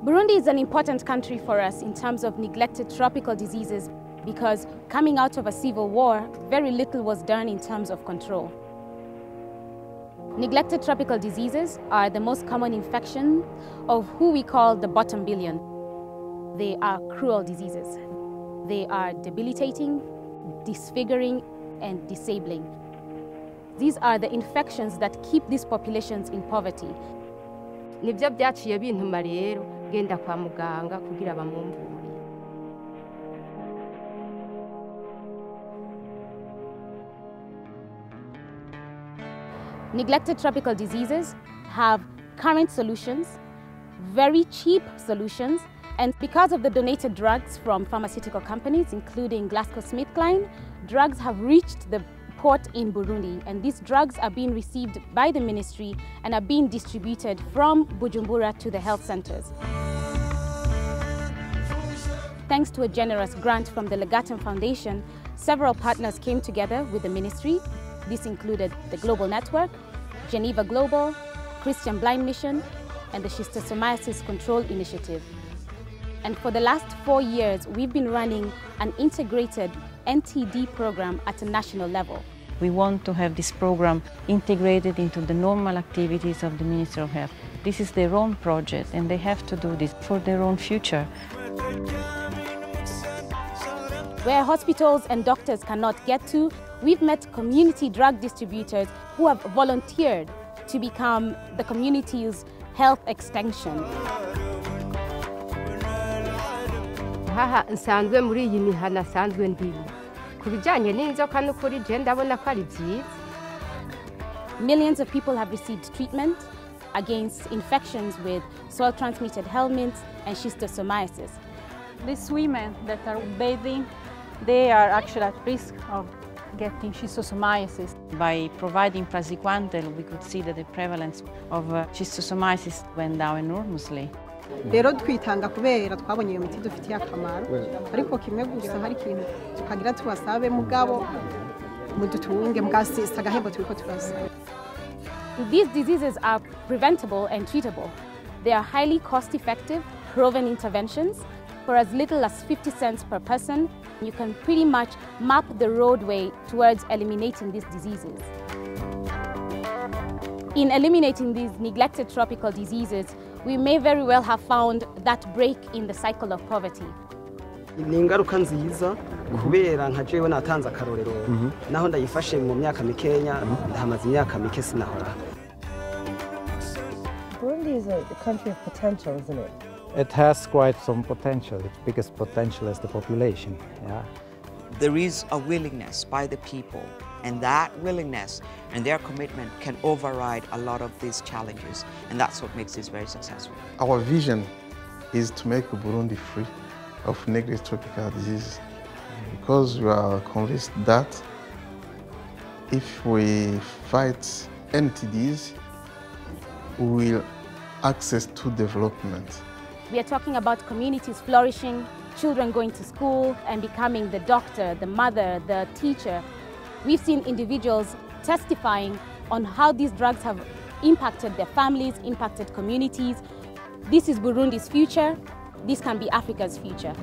Burundi is an important country for us in terms of neglected tropical diseases because coming out of a civil war, very little was done in terms of control. Neglected tropical diseases are the most common infection of who we call the bottom billion. They are cruel diseases. They are debilitating, disfiguring, and disabling. These are the infections that keep these populations in poverty. Nibyo byaciye bintuma rero genda kwa muganga kugira bamumvure. Neglected tropical diseases have current solutions, very cheap solutions, and because of the donated drugs from pharmaceutical companies, including GlaxoSmithKline, drugs have reached the port in Burundi, and these drugs are being received by the ministry and are being distributed from Bujumbura to the health centers. Thanks to a generous grant from the Legatum Foundation, several partners came together with the ministry. This included the Global Network, Geneva Global, Christian Blind Mission, and the Schistosomiasis Control Initiative. And for the last 4 years, we've been running an integrated NTD program at a national level. We want to have this program integrated into the normal activities of the Ministry of Health. This is their own project and they have to do this for their own future. Where hospitals and doctors cannot get to, we've met community drug distributors who have volunteered to become the community's health extension. Haha nsanzwe muri iyi mihana sanzwe ndimo. Kubijanye n'inzoka n'ukuri je ndabona ko ari byiza. Millions of people have received treatment against infections with soil-transmitted helminths and schistosomiasis. These women that are bathing, they are actually at risk of getting schistosomiasis. By providing praziquantel, we could see that the prevalence of schistosomiasis went down enormously. Rero twitanga kubera twabonye iyo miti dufitiye akamaro ariko kimwe gusa hari ikintu tukagira tubasabe mugabo mudutunge mugasi agahembo turiko turasa. These diseases are preventable and treatable. They are highly cost-effective, proven interventions. For as little as 50 cents per person, you can pretty much map the roadway towards eliminating these diseases. In eliminating these neglected tropical diseases, we may very well have found that break in the cycle of poverty. Ni ingaruka nziza kubera nka jewe natanze akarorero naho ndayifashe mu myaka mikenya ndahamaze imyaka mike sinahora. Burundi is a country of potential, isn't it? It has quite some potential. Its biggest potential is the population. Yeah. There is a willingness by the people, and that willingness and their commitment can override a lot of these challenges, and that's what makes this very successful. Our vision is to make Burundi free of neglected tropical diseases, because we are convinced that if we fight NTDs, we will access to development. We are talking about communities flourishing, children going to school and becoming the doctor, the mother, the teacher. We've seen individuals testifying on how these drugs have impacted their families, impacted communities. This is Burundi's future. This can be Africa's future.